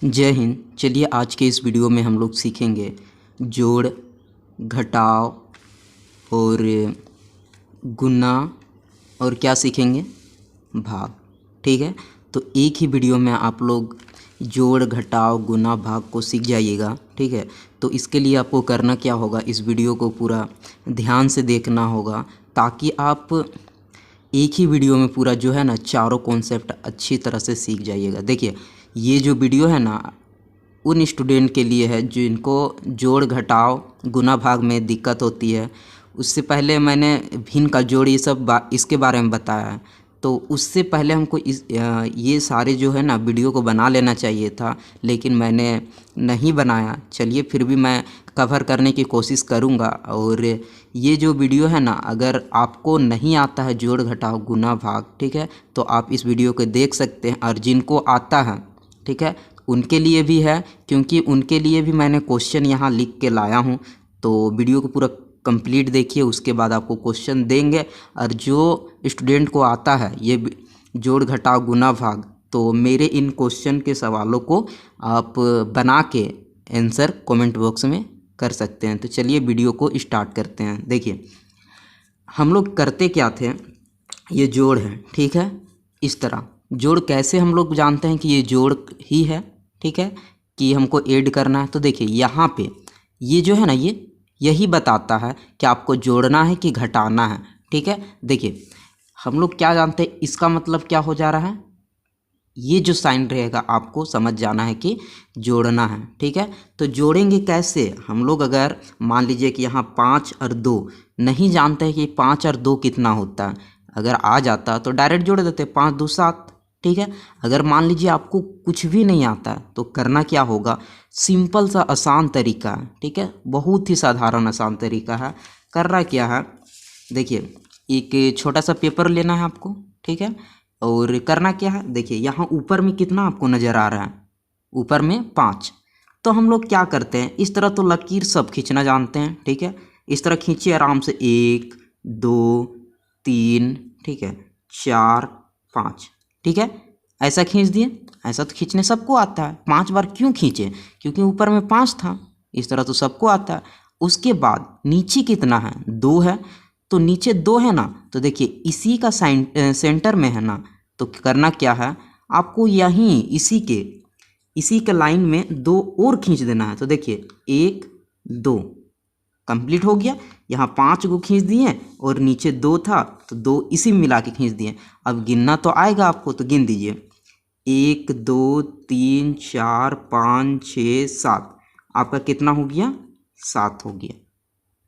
जय हिंद। चलिए आज के इस वीडियो में हम लोग सीखेंगे जोड़, घटाव और गुना और क्या सीखेंगे, भाग। ठीक है, तो एक ही वीडियो में आप लोग जोड़, घटाव, गुना, भाग को सीख जाइएगा। ठीक है, तो इसके लिए आपको करना क्या होगा, इस वीडियो को पूरा ध्यान से देखना होगा ताकि आप एक ही वीडियो में पूरा जो है ना चारों कॉन्सेप्ट अच्छी तरह से सीख जाइएगा। देखिए ये जो वीडियो है ना उन स्टूडेंट के लिए है जिनको जोड़, घटाव, गुना, भाग में दिक्कत होती है। उससे पहले मैंने भिन्न का जोड़ ये सब इसके बारे में बताया है, तो उससे पहले हमको ये सारे जो है ना वीडियो को बना लेना चाहिए था, लेकिन मैंने नहीं बनाया। चलिए फिर भी मैं कवर करने की कोशिश करूँगा। और ये जो वीडियो है ना, अगर आपको नहीं आता है जोड़, घटाव, गुना, भाग, ठीक है, तो आप इस वीडियो को देख सकते हैं। और जिनको आता है, ठीक है, उनके लिए भी है, क्योंकि उनके लिए भी मैंने क्वेश्चन यहाँ लिख के लाया हूँ। तो वीडियो को पूरा कंप्लीट देखिए, उसके बाद आपको क्वेश्चन देंगे। और जो स्टूडेंट को आता है ये जोड़, घटाव, गुना, भाग, तो मेरे इन क्वेश्चन के सवालों को आप बना के आंसर कमेंट बॉक्स में कर सकते हैं। तो चलिए वीडियो को स्टार्ट करते हैं। देखिए हम लोग करते क्या थे, ये जोड़ है, ठीक है। इस तरह जोड़ कैसे हम लोग जानते हैं कि ये जोड़ ही है, ठीक है, कि हमको ऐड करना है। तो देखिए यहाँ पे ये जो है ना, ये यही बताता है कि आपको जोड़ना है कि घटाना है। ठीक है, देखिए हम लोग क्या जानते हैं, इसका मतलब क्या हो जा रहा है, ये जो साइन रहेगा आपको समझ जाना है कि जोड़ना है। ठीक है, तो जोड़ेंगे कैसे हम लोग, अगर मान लीजिए कि यहाँ 5 और 2 नहीं जानते हैं कि 5 और 2 कितना होता है, अगर आ जाता तो डायरेक्ट जोड़ देते, 5 2 7। ठीक है, अगर मान लीजिए आपको कुछ भी नहीं आता है तो करना क्या होगा, सिंपल सा आसान तरीका है। ठीक है, बहुत ही साधारण आसान तरीका है। करना क्या है, देखिए एक छोटा सा पेपर लेना है आपको, ठीक है, और करना क्या है, देखिए यहाँ ऊपर में कितना आपको नज़र आ रहा है, ऊपर में 5। तो हम लोग क्या करते हैं, इस तरह तो लकीर सब खींचना जानते हैं। ठीक है, इस तरह खींचिए आराम से, 1 2 3, ठीक है, 4 5, ठीक है, ऐसा खींच दिए। ऐसा तो खींचने सबको आता है, 5 बार क्यों खींचे, क्योंकि ऊपर में 5 था। इस तरह तो सबको आता है। उसके बाद नीचे कितना है, 2 है, तो नीचे 2 है ना, तो देखिए इसी का साइन सेंटर में है ना, तो करना क्या है, आपको यहीं इसी के लाइन में 2 और खींच देना है। तो देखिए 1 2 कंप्लीट हो गया। यहाँ 5 को खींच दिए और नीचे 2 था तो 2 इसी में मिला के खींच दिए। अब गिनना तो आएगा आपको, तो गिन दीजिए, 1 2 3 4 5 6 7। आपका कितना हो गया, 7 हो गया।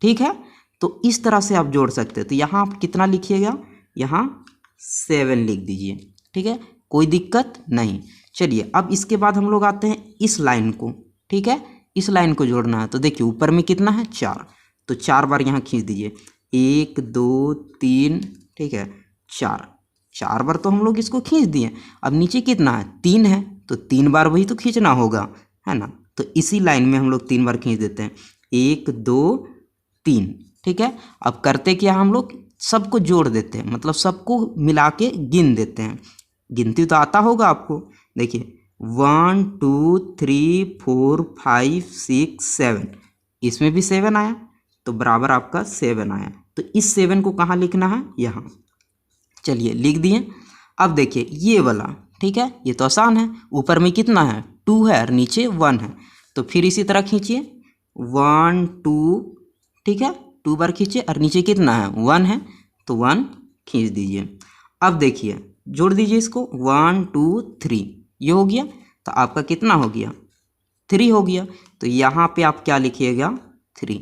ठीक है, तो इस तरह से आप जोड़ सकते हैं। तो यहाँ आप कितना लिखिएगा, यहाँ 7 लिख दीजिए। ठीक है, कोई दिक्कत नहीं। चलिए अब इसके बाद हम लोग आते हैं इस लाइन को। ठीक है, इस लाइन को जोड़ना है। तो देखिए ऊपर में कितना है, 4, तो 4 बार यहाँ खींच दीजिए, 1 2 3, ठीक है, 4 बार तो हम लोग इसको खींच दिए। अब नीचे कितना है, 3 है, तो 3 बार वही तो खींचना होगा, है ना। तो इसी लाइन में हम लोग 3 बार खींच देते हैं, 1 2 3। ठीक है, अब करते क्या, हम लोग सबको जोड़ देते हैं, मतलब सबको मिला के गिन देते हैं। गिनती तो आता होगा आपको, देखिए 1 2 3 4 5 6 7, इसमें भी 7 आया, तो बराबर आपका 7 आया। तो इस 7 को कहाँ लिखना है, यहाँ। चलिए लिख दिए। अब देखिए ये वाला, ठीक है, ये तो आसान है, ऊपर में कितना है, 2 है और नीचे 1 है, तो फिर इसी तरह खींचिए, 1 2, ठीक है, 2 बार खींचिए और नीचे कितना है, 1 है, तो 1 खींच दीजिए। अब देखिए जोड़ दीजिए इसको, 1 2 3, ये हो गया, तो आपका कितना हो गया, 3 हो गया। तो यहाँ पे आप क्या लिखिएगा, 3,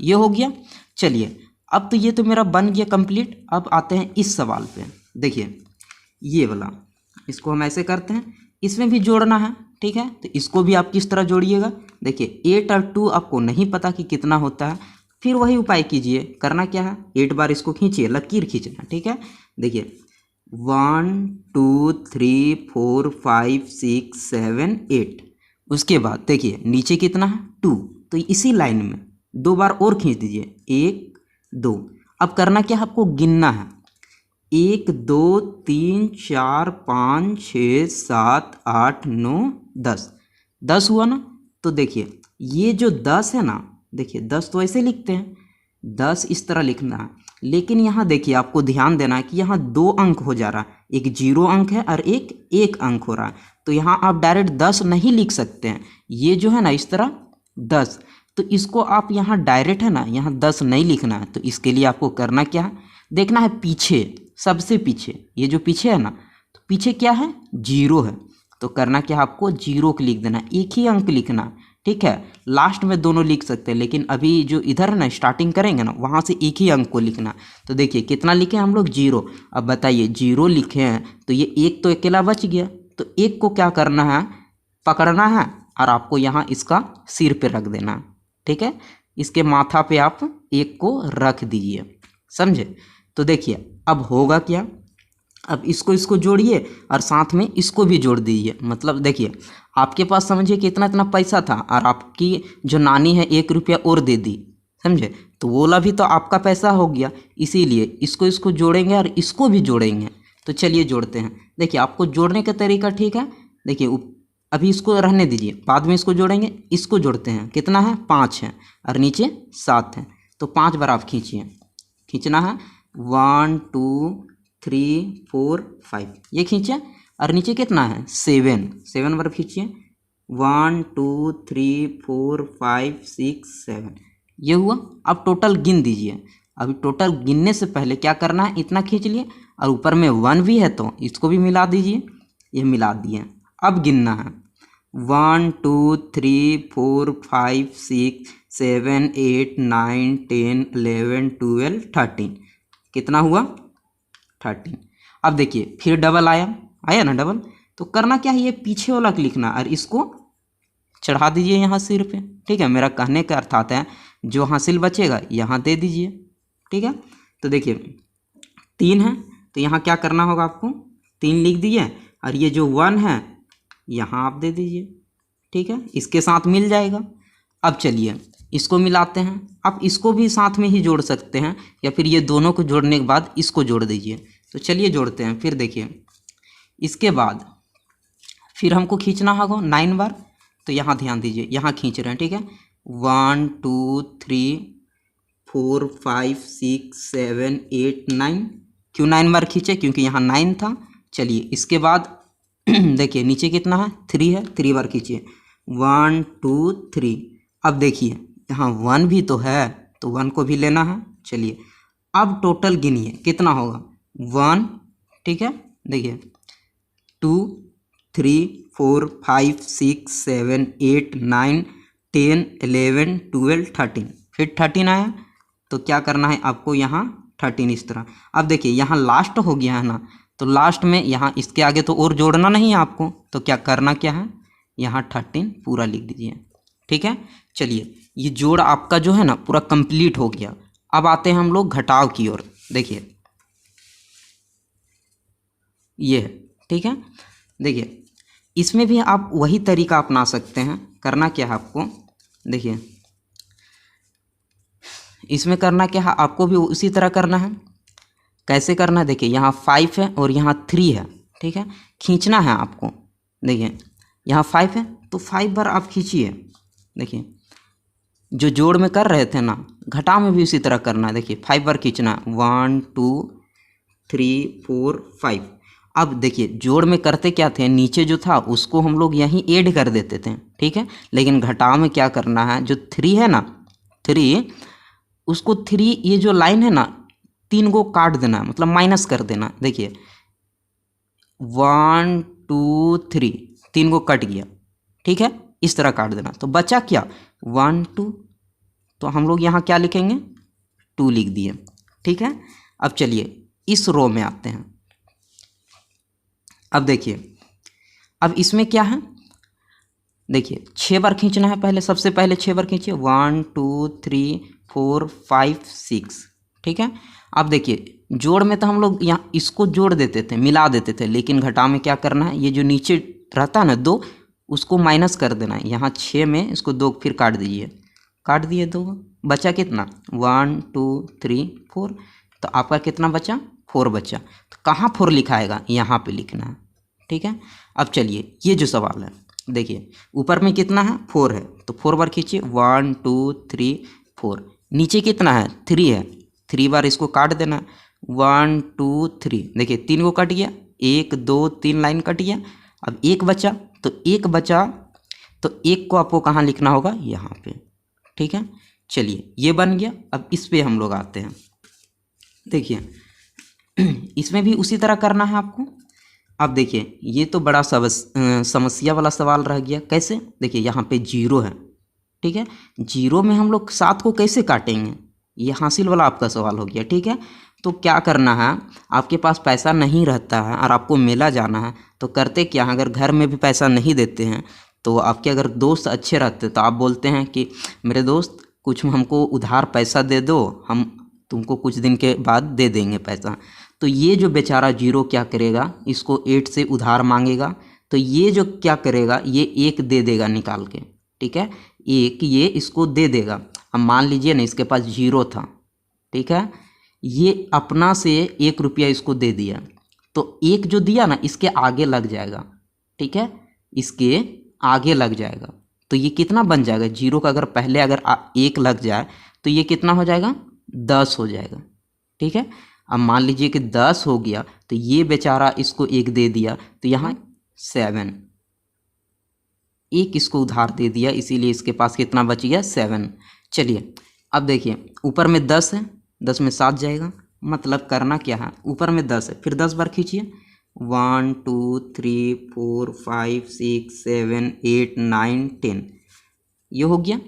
ये हो गया। चलिए अब तो ये तो मेरा बन गया कंप्लीट। अब आते हैं इस सवाल पे। देखिए ये वाला, इसको हम ऐसे करते हैं, इसमें भी जोड़ना है। ठीक है, तो इसको भी आप किस तरह जोड़िएगा, देखिए 8 और 2 आपको नहीं पता कि कितना होता है, फिर वही उपाय कीजिए। करना क्या है, 8 बार इसको खींचिए, लकीर खींचना। ठीक है, देखिए 1 2 3 4 5 6 7 8। उसके बाद देखिए नीचे कितना है, 2, तो इसी लाइन में 2 बार और खींच दीजिए, 1 2। अब करना क्या है, आपको गिनना है, 1 2 3 4 5 6 7 8 9 10। 10 हुआ ना। तो देखिए ये जो 10 है ना, देखिए 10 तो ऐसे लिखते हैं, 10 इस तरह लिखना है। लेकिन यहाँ देखिए आपको ध्यान देना है कि यहाँ 2 अंक हो जा रहा है, एक 0 अंक है और एक 1 अंक हो रहा है। तो यहाँ आप डायरेक्ट 10 नहीं लिख सकते हैं, ये जो है ना इस तरह 10। तो इसको आप यहाँ डायरेक्ट है ना यहाँ 10 नहीं लिखना है। तो इसके लिए आपको करना क्या है, देखना है पीछे, सबसे पीछे ये जो पीछे है ना, तो पीछे क्या है, 0 है। तो करना क्या है, आपको 0 को लिख देना है, एक ही अंक लिखना है, ठीक है। लास्ट में दोनों लिख सकते हैं, लेकिन अभी जो इधर है ना स्टार्टिंग करेंगे ना, वहाँ से एक ही अंक को लिखना। तो देखिए कितना लिखे हम लोग, 0। अब बताइए 0 लिखे हैं तो ये एक तो अकेला बच गया। तो एक को क्या करना है, पकड़ना है और आपको यहाँ इसका सिर पे रख देना है, ठीक है। इसके माथा पे आप एक को रख दीजिए, समझे। तो देखिए अब होगा क्या, अब इसको जोड़िए और साथ में इसको भी जोड़ दीजिए। मतलब देखिए आपके पास समझिए कि इतना इतना पैसा था और आपकी जो नानी है 1 रुपया और दे दी, समझे। तो वो वाला भी तो आपका पैसा हो गया, इसीलिए इसको जोड़ेंगे और इसको भी जोड़ेंगे। तो चलिए जोड़ते हैं। देखिए आपको जोड़ने का तरीका ठीक है, देखिए अभी इसको रहने दीजिए, बाद में इसको जोड़ेंगे। इसको जोड़ते हैं, कितना है, 5 है और नीचे 7 है। तो 5 बार आप खींचिए, खींचना है 1 2 3 4 5, ये खींचे। और नीचे कितना है, 7 बार खींचिए, 1 2 3 4 5 6 7, ये हुआ। अब टोटल गिन दीजिए। अभी टोटल गिनने से पहले क्या करना है, इतना खींच लिए और ऊपर में 1 भी है तो इसको भी मिला दीजिए, ये मिला दिए। अब गिनना है 1 2 3 4 5 6 7 8 9 10 11 12 13, कितना हुआ, 13। अब देखिए फिर डबल आया ना डबल। तो करना क्या है, ये पीछे वाला लिखना और इसको चढ़ा दीजिए यहाँ सिर पे, ठीक है। मेरा कहने का अर्थ आता है जो हासिल बचेगा यहाँ दे दीजिए, ठीक है। तो देखिए 3 है तो यहाँ क्या करना होगा, आपको 3 लिख दिए और ये जो 1 है यहाँ आप दे दीजिए, ठीक है, इसके साथ मिल जाएगा। अब चलिए इसको मिलाते हैं। आप इसको भी साथ में ही जोड़ सकते हैं या फिर ये दोनों को जोड़ने के बाद इसको जोड़ दीजिए। तो चलिए जोड़ते हैं। फिर देखिए इसके बाद फिर हमको खींचना होगा 9 बार। तो यहाँ ध्यान दीजिए, यहाँ खींच रहे हैं, ठीक है। 1 2 3 4 5 6 7 8 9। क्यों 9 बार खींचे, क्योंकि यहाँ 9 था। चलिए इसके बाद देखिए नीचे कितना है, 3 है, 3 बार खींचिए, 1 2 3। अब देखिए यहाँ 1 भी तो है तो 1 को भी लेना है। चलिए अब टोटल गिनिए कितना होगा, 1, ठीक है, देखिए 2 3 4 5 6 7 8 9 10 11 12 13, फिर 13 आया। तो क्या करना है आपको, यहाँ 13 इस तरह। अब देखिए यहाँ लास्ट हो गया है ना, तो लास्ट में यहाँ इसके आगे तो और जोड़ना नहीं है आपको। तो क्या करना क्या है, यहाँ 13 पूरा लिख दीजिए, ठीक है। चलिए ये जोड़ आपका जो है ना पूरा कंप्लीट हो गया। अब आते हैं हम लोग घटाव की ओर। देखिए ये है, ठीक है। देखिए इसमें भी आप वही तरीका अपना सकते हैं। करना क्या है आपको, देखिए इसमें करना क्या है, आपको भी उसी तरह करना है। कैसे करना है, देखिए यहाँ 5 है और यहाँ 3 है, ठीक है। खींचना है आपको, देखिए यहाँ 5 है तो 5 बार आप खींचिए। देखिए जो जोड़ में कर रहे थे ना, घटाव में भी उसी तरह करना है। देखिए 5 बार खींचना है, 1 2 3 4 5। अब देखिए जोड़ में करते क्या थे, नीचे जो था उसको हम लोग यहीं ऐड कर देते थे, ठीक है। लेकिन घटाव में क्या करना है, जो 3 है ना, 3 उसको 3 ये जो लाइन है ना 3 को काट देना, मतलब माइनस कर देना। देखिए 1 2 3, 3 को कट गया, ठीक है, इस तरह काट देना। तो बचा क्या, 1 2। तो हम लोग यहाँ क्या लिखेंगे, 2 लिख दिए, ठीक है। अब चलिए इस रो में आते हैं। अब देखिए अब इसमें क्या है, देखिए 6 बार खींचना है। पहले सबसे पहले 6 बार खींचिए, 1 2 3 4 5 6, ठीक है। अब देखिए जोड़ में तो हम लोग यहाँ इसको जोड़ देते थे, मिला देते थे, लेकिन घटाव में क्या करना है, ये जो नीचे रहता है ना 2, उसको माइनस कर देना है। यहाँ 6 में इसको 2 फिर काट दीजिए, काट दिए 2, बचा कितना, 1 2 3 4। तो आपका कितना बचा, 4 बचा। तो कहाँ 4 लिखाएगा, यहाँ पे लिखना है, ठीक है। अब चलिए ये जो सवाल है देखिए ऊपर में कितना है 4 है, तो 4 बार खींचिए 1 2 3 4। नीचे कितना है 3 है, 3 बार इसको काट देना 1 2 3। देखिए 3 को कट गया, 1 2 3 लाइन कट गया। अब एक बचा, तो एक बचा तो एक को आपको कहाँ लिखना होगा, यहाँ पे। ठीक है, चलिए ये बन गया। अब इस पे हम लोग आते हैं। देखिए इसमें भी उसी तरह करना है आपको। अब देखिए ये तो बड़ा समस्या वाला सवाल रह गया। कैसे, देखिए यहाँ पे 0 है, ठीक है। 0 में हम लोग 7 को कैसे काटेंगे, ये हासिल वाला आपका सवाल हो गया। ठीक है, तो क्या करना है, आपके पास पैसा नहीं रहता है और आपको मेला जाना है, तो करते क्या है, अगर घर में भी पैसा नहीं देते हैं तो आपके अगर दोस्त अच्छे रहते तो आप बोलते हैं कि मेरे दोस्त कुछ हमको उधार पैसा दे दो, हम तुमको कुछ दिन के बाद दे देंगे पैसा। तो ये जो बेचारा 0 क्या करेगा, इसको 8 से उधार मांगेगा, तो ये जो क्या करेगा, ये 1 दे देगा निकाल के। ठीक है, 1 ये इसको दे देगा। अब मान लीजिए ना इसके पास 0 था, ठीक है, ये अपना से 1 रुपया इसको दे दिया, तो 1 जो दिया ना इसके आगे लग जाएगा। ठीक है, इसके आगे लग जाएगा, तो ये कितना बन जाएगा, 0 का अगर पहले अगर 1 लग जाए तो ये कितना हो जाएगा, 10 हो जाएगा। ठीक है, अब मान लीजिए कि 10 हो गया, तो ये बेचारा इसको 1 दे दिया, तो यहाँ 7, 1 इसको उधार दे दिया, इसीलिए इसके पास कितना बच गया, 7। चलिए अब देखिए ऊपर में 10 है, 10 में 7 जाएगा, मतलब करना क्या है, ऊपर में 10 है, फिर 10 बार खींचिए 1 2 3 4 5 6 7 8 9 10, ये हो गया।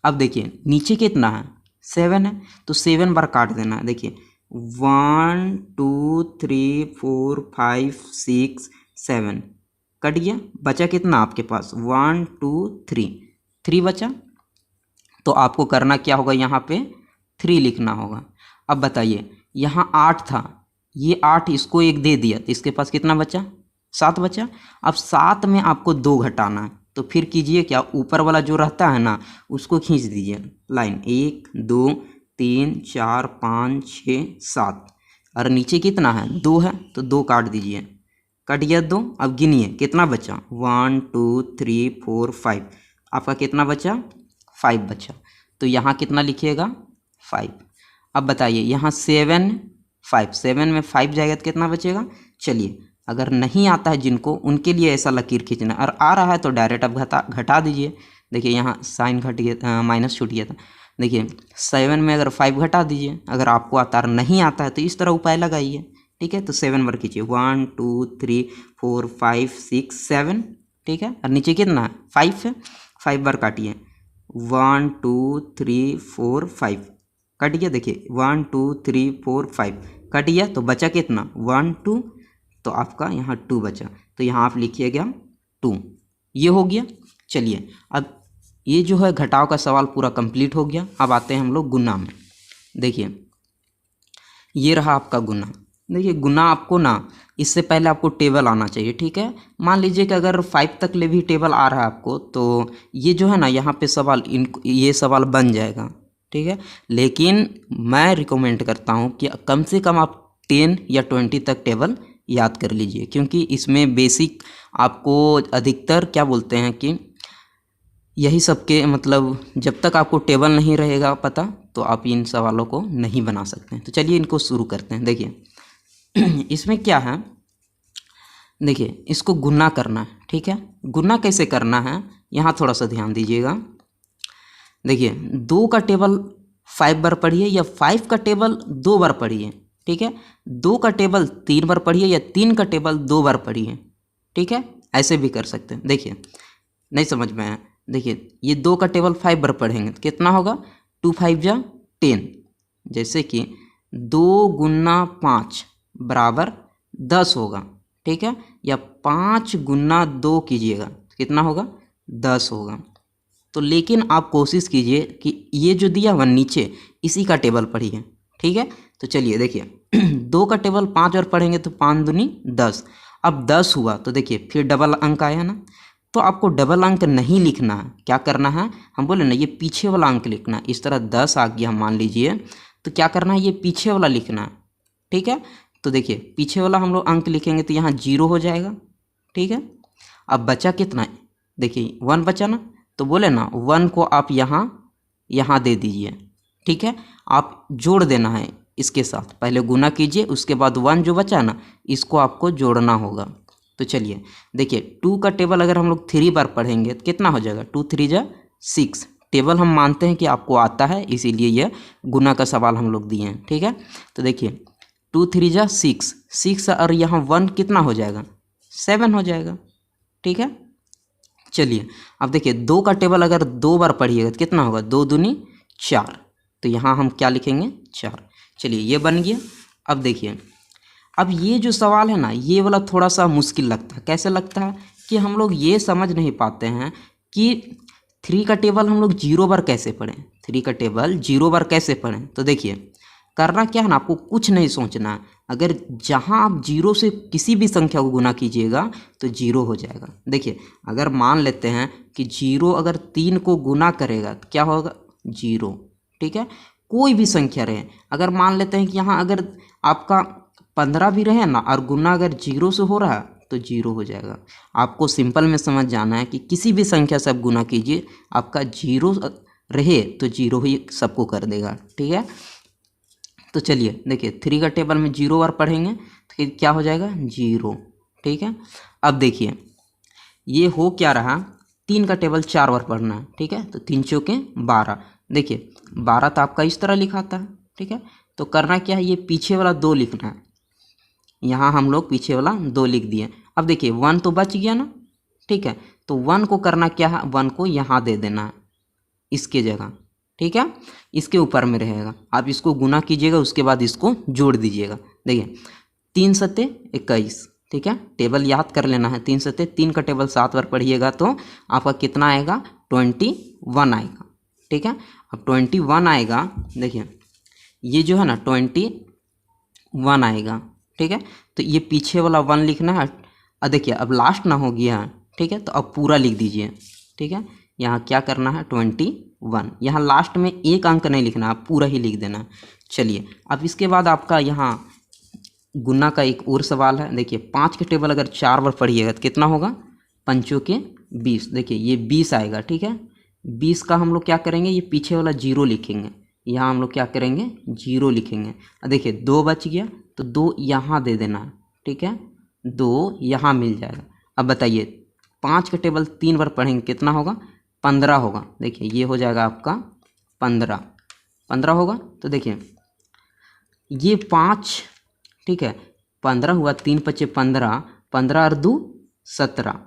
अब देखिए नीचे कितना है, 7 है, तो 7 बार काट देना है। देखिए 1 2 3 4 5 6 7 कट गया, बचा कितना आपके पास 1 2 3 बचा, तो आपको करना क्या होगा, यहाँ पे 3 लिखना होगा। अब बताइए यहाँ 8 था, ये 8 इसको 1 दे दिया, तो इसके पास कितना बचा, 7 बचा। अब 7 में आपको 2 घटाना है, तो फिर कीजिए क्या, ऊपर वाला जो रहता है ना उसको खींच दीजिए लाइन, 1 2 3 4 5 6 7, और नीचे कितना है 2 है, तो 2 काट दीजिए, कट गया 2। अब गिनिए कितना बचा, 1 2 3 4 5, आपका कितना बचा, 5 बचा, तो यहाँ कितना लिखिएगा, 5। अब बताइए यहाँ 7 5, 7 में 5 जाएगा तो कितना बचेगा। चलिए अगर नहीं आता है जिनको, उनके लिए ऐसा लकीर खींचना, और आ रहा है तो डायरेक्ट अब घटा दीजिए। देखिए यहाँ साइन घट गया, माइनस छूट गया था। देखिए 7 में अगर 5 घटा दीजिए, अगर आपको आता है नहीं आता है तो इस तरह उपाय लगाइए। ठीक है, तो 7 बार खींचिए 1 2 3 4 5 6 7, ठीक है, और नीचे कितना है 5 है, 5 बार काटिए 1 2 3 4 5 कट गया। देखिए 1 2 3 4 5 कट गया, तो बचा कितना 1 2, तो आपका यहाँ 2 बचा, तो यहाँ आप लिखिएगा 2, ये हो गया। चलिए अब ये जो है घटाव का सवाल पूरा कंप्लीट हो गया। अब आते हैं हम लोग गुना में। देखिए ये रहा आपका गुना। देखिए गुना आपको ना इससे पहले आपको टेबल आना चाहिए। ठीक है, मान लीजिए कि अगर 5 तक ले भी टेबल आ रहा है आपको, तो ये जो है ना यहाँ पे सवाल ये सवाल बन जाएगा। ठीक है, लेकिन मैं रिकमेंड करता हूँ कि कम से कम आप 10 या 20 तक टेबल याद कर लीजिए, क्योंकि इसमें बेसिक आपको अधिकतर क्या बोलते हैं कि यही सब के मतलब जब तक आपको टेबल नहीं रहेगा पता, तो आप इन सवालों को नहीं बना सकते। तो चलिए इनको शुरू करते हैं। देखिए इसमें क्या है, देखिए इसको गुना करना है। ठीक है, गुना कैसे करना है यहाँ थोड़ा सा ध्यान दीजिएगा। देखिए 2 का टेबल 5 बार पढ़िए या 5 का टेबल 2 बार पढ़िए। ठीक है, 2 का टेबल 3 बार पढ़िए या 3 का टेबल 2 बार पढ़िए। ठीक है, ऐसे भी कर सकते हैं। देखिए नहीं समझ में आया, देखिए ये 2 का टेबल 5 बार पढ़ेंगे तो कितना होगा, 2 5 जा 10, जैसे कि 2 गुना 5 बराबर 10 होगा। ठीक है, या 5 गुना 2 कीजिएगा तो कितना होगा, 10 होगा। तो लेकिन आप कोशिश कीजिए कि ये जो दिया हुआ नीचे इसी का टेबल पढ़िए। ठीक है, तो चलिए देखिए 2 का टेबल 5 बार पढ़ेंगे तो 5 दूनी 10। अब 10 हुआ तो देखिए फिर डबल अंक आया ना, तो आपको डबल अंक नहीं लिखना है। क्या करना है, हम बोले ना ये पीछे वाला अंक लिखना है। इस तरह 10 आ गया मान लीजिए, तो क्या करना है, ये पीछे वाला लिखना है। ठीक है, तो देखिए पीछे वाला हम लोग अंक लिखेंगे तो यहाँ 0 हो जाएगा। ठीक है, अब बचा कितना है, देखिए 1 बचा ना, तो बोले ना 1 को आप यहाँ दे दीजिए, ठीक है। आप जोड़ देना है इसके साथ, पहले गुना कीजिए, उसके बाद 1 जो बचा ना इसको आपको जोड़ना होगा। तो चलिए देखिए 2 का टेबल अगर हम लोग 3 बार पढ़ेंगे तो कितना हो जाएगा, 2 3 जा 6। टेबल हम मानते हैं कि आपको आता है, इसीलिए यह गुना का सवाल हम लोग दिए हैं, ठीक है। तो देखिए 2 3 जा 6 और यहाँ 1 कितना हो जाएगा, 7 हो जाएगा, ठीक है। चलिए अब देखिए 2 का टेबल अगर 2 बार पढ़िएगा तो कितना होगा, 2 दूनी 4, तो यहाँ हम क्या लिखेंगे 4। चलिए ये बन गया। अब देखिए अब ये जो सवाल है ना ये वाला थोड़ा सा मुश्किल लगता है। कैसे लगता है कि हम लोग ये समझ नहीं पाते हैं कि 3 का टेबल हम लोग 0 बार कैसे पढ़ें, 3 का टेबल 0 बार कैसे पढ़ें। तो देखिए करना क्या है ना, आपको कुछ नहीं सोचना। अगर जहाँ आप 0 से किसी भी संख्या को गुना कीजिएगा तो 0 हो जाएगा। देखिए अगर मान लेते हैं कि 0 अगर 3 को गुना करेगा तो क्या होगा, 0, ठीक है। कोई भी संख्या रहे, अगर मान लेते हैं कि यहाँ अगर आपका 15 भी रहे ना और गुना अगर 0 से हो रहा है तो 0 हो जाएगा। आपको सिंपल में समझ जाना है कि किसी भी संख्या से आप गुना कीजिए, आपका 0 रहे तो 0 ही सबको कर देगा, ठीक है। तो चलिए देखिए 3 का टेबल में 0 बार पढ़ेंगे तो फिर क्या हो जाएगा, 0, ठीक है। अब देखिए ये हो क्या रहा, 3 का टेबल 4 बार पढ़ना है, ठीक है। तो 3 चौके 12, देखिए 12 तो आपका इस तरह लिखाता है, ठीक है। तो करना क्या है, ये पीछे वाला 2 लिखना है। यहाँ हम लोग पीछे वाला 2 लिख दिए। अब देखिए 1 तो बच गया ना, ठीक है। तो 1 को करना क्या है, 1 को यहाँ दे देना है इसके जगह, ठीक है। इसके ऊपर में रहेगा, आप इसको गुना कीजिएगा, उसके बाद इसको जोड़ दीजिएगा। देखिए 3 सत्ते 21, ठीक है। टेबल याद कर लेना है, 3 सत्ते 3 का टेबल 7 बार पढ़िएगा तो आपका कितना आएगा, 21 आएगा, ठीक है। अब 21 आएगा, देखिए ये जो है ना 21 आएगा, ठीक है। तो ये पीछे वाला 1 लिखना है। अब देखिए अब लास्ट ना हो गया है, ठीक है। तो अब पूरा लिख दीजिए, ठीक है। यहाँ क्या करना है, 21, यहाँ लास्ट में एक अंक नहीं लिखना, आप पूरा ही लिख देना। चलिए अब इसके बाद आपका यहाँ गुना का एक और सवाल है। देखिए 5 के टेबल अगर 4 बार पढ़िएगा तो कितना होगा, 5 के 20, देखिए ये 20 आएगा, ठीक है। 20 का हम लोग क्या करेंगे, ये पीछे वाला 0 लिखेंगे, यहाँ हम लोग क्या करेंगे, 0 लिखेंगे। देखिए 2 बच गया तो 2 यहाँ दे देना, ठीक है, 2 यहाँ मिल जाएगा। अब बताइए 5 का टेबल 3 बार पढ़ेंगे कितना होगा, 15 होगा। देखिए ये हो जाएगा आपका 15 होगा। तो देखिए ये 5, ठीक है, 15 हुआ, 3 पचे 15, 15 और 2 17,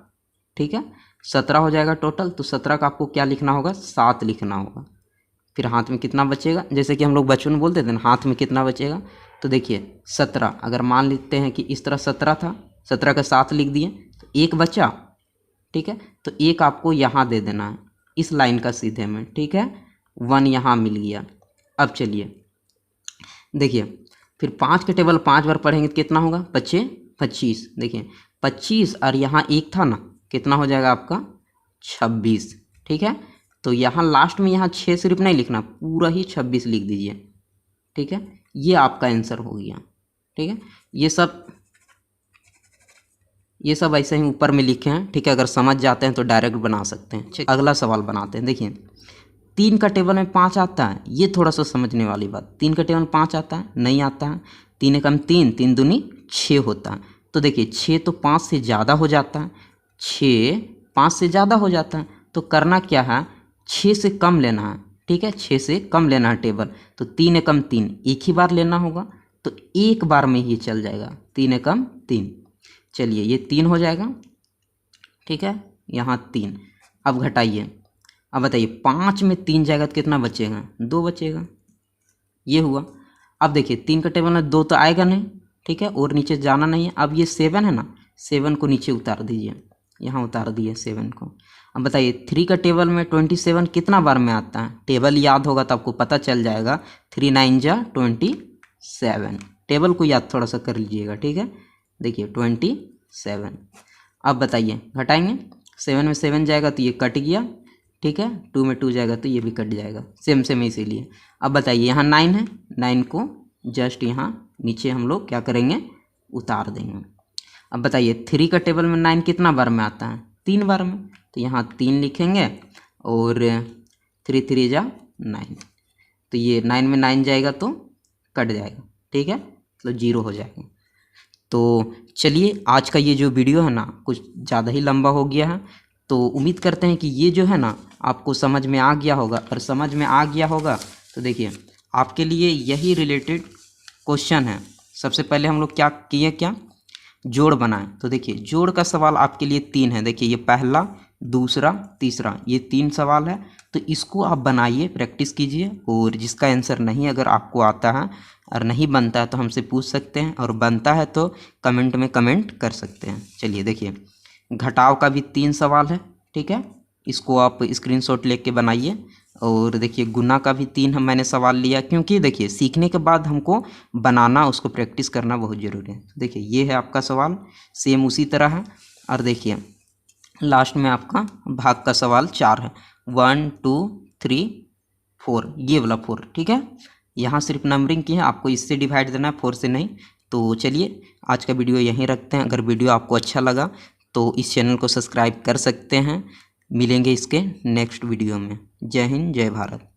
ठीक है, 17 हो जाएगा टोटल। तो 17 का आपको क्या लिखना होगा, 7 लिखना होगा। फिर हाथ में कितना बचेगा, जैसे कि हम लोग बचपन में बोलते थे ना, हाथ में कितना बचेगा। तो देखिए 17 अगर मान लेते हैं कि इस तरह 17 था, 17 का 7 लिख दिए तो 1 बचा, ठीक है। तो 1 आपको यहाँ दे देना है इस लाइन का सीधे में, ठीक है, 1 यहाँ मिल गया। अब चलिए देखिए फिर 5 के टेबल 5 बार पढ़ेंगे तो कितना होगा, 25 25, देखिए 25 और यहाँ 1 था ना, कितना हो जाएगा आपका 26, ठीक है। तो यहाँ लास्ट में यहाँ 6 सिर्फ नहीं लिखना, पूरा ही 26 लिख दीजिए, ठीक है। ये आपका आंसर हो गया, ठीक है। ये सब ऐसे ही ऊपर में लिखे हैं, ठीक है। अगर समझ जाते हैं तो डायरेक्ट बना सकते हैं। अगला सवाल बनाते हैं। देखिए 3 का टेबल में 5 आता है, ये थोड़ा सा समझने वाली बात। 3 का टेबल में 5 आता है, नहीं आता है। 3 एकम 3, 3 दूनी 6 होता है। तो देखिए 6 तो 5 से ज़्यादा हो जाता है, 6 5 से ज़्यादा हो जाता है। तो करना क्या है, 6 से कम लेना है, ठीक है, 6 से कम लेना है टेबल। तो 3 एकम 3 एक ही बार लेना होगा, तो एक बार में ही चल जाएगा, 3 एकम 3। चलिए ये 3 हो जाएगा, ठीक है, यहाँ 3। अब घटाइए, अब बताइए 5 में 3 जाएगा तो कितना बचेगा, 2 बचेगा, ये हुआ। अब देखिए 3 का टेबल में 2 तो आएगा नहीं, ठीक है, और नीचे जाना नहीं है। अब ये 7 है ना, 7 को नीचे उतार दीजिए, यहाँ उतार दिए 7 को। अब बताइए 3 का टेबल में 27 कितना बार में आता है, टेबल याद होगा तो आपको पता चल जाएगा। 3 9 जा 27, टेबल को याद थोड़ा सा कर लीजिएगा, ठीक है। देखिए 27। अब बताइए घटाएंगे, 7 में 7 जाएगा तो ये कट गया, ठीक है, 2 में 2 जाएगा तो ये भी कट जाएगा, सेम इसीलिए। अब बताइए यहाँ 9 है, 9 को जस्ट यहाँ नीचे हम लोग क्या करेंगे, उतार देंगे। अब बताइए 3 का टेबल में 9 कितना बार में आता है, 3 बार में। तो यहाँ 3 लिखेंगे और 3 3 जा 9, तो ये 9 में 9 जाएगा तो कट जाएगा, ठीक है, तो 0 हो जाएगा। तो चलिए आज का ये जो वीडियो है ना कुछ ज़्यादा ही लंबा हो गया है, तो उम्मीद करते हैं कि ये जो है ना आपको समझ में आ गया होगा। और समझ में आ गया होगा तो देखिए आपके लिए यही रिलेटेड क्वेश्चन है। सबसे पहले हम लोग क्या किए, क्या जोड़ बनाएं। तो देखिए जोड़ का सवाल आपके लिए 3 है। देखिए ये पहला, दूसरा, तीसरा, ये 3 सवाल है। तो इसको आप बनाइए, प्रैक्टिस कीजिए, और जिसका आंसर नहीं अगर आपको आता है और नहीं बनता है तो हमसे पूछ सकते हैं, और बनता है तो कमेंट में कमेंट कर सकते हैं। चलिए देखिए घटाव का भी 3 सवाल है, ठीक है, इसको आप स्क्रीनशॉट लेके बनाइए। और देखिए गुना का भी 3 मैंने सवाल लिया, क्योंकि देखिए सीखने के बाद हमको बनाना, उसको प्रैक्टिस करना बहुत ज़रूरी है। देखिए ये है आपका सवाल, सेम उसी तरह है। और देखिए लास्ट में आपका भाग का सवाल 4 है, 1 2 3 4, ये वाला 4, ठीक है। यहाँ सिर्फ नंबरिंग की है, आपको इससे डिवाइड देना है, 4 से नहीं। तो चलिए आज का वीडियो यहीं रखते हैं। अगर वीडियो आपको अच्छा लगा तो इस चैनल को सब्सक्राइब कर सकते हैं। मिलेंगे इसके नेक्स्ट वीडियो में। जय हिंद, जय भारत।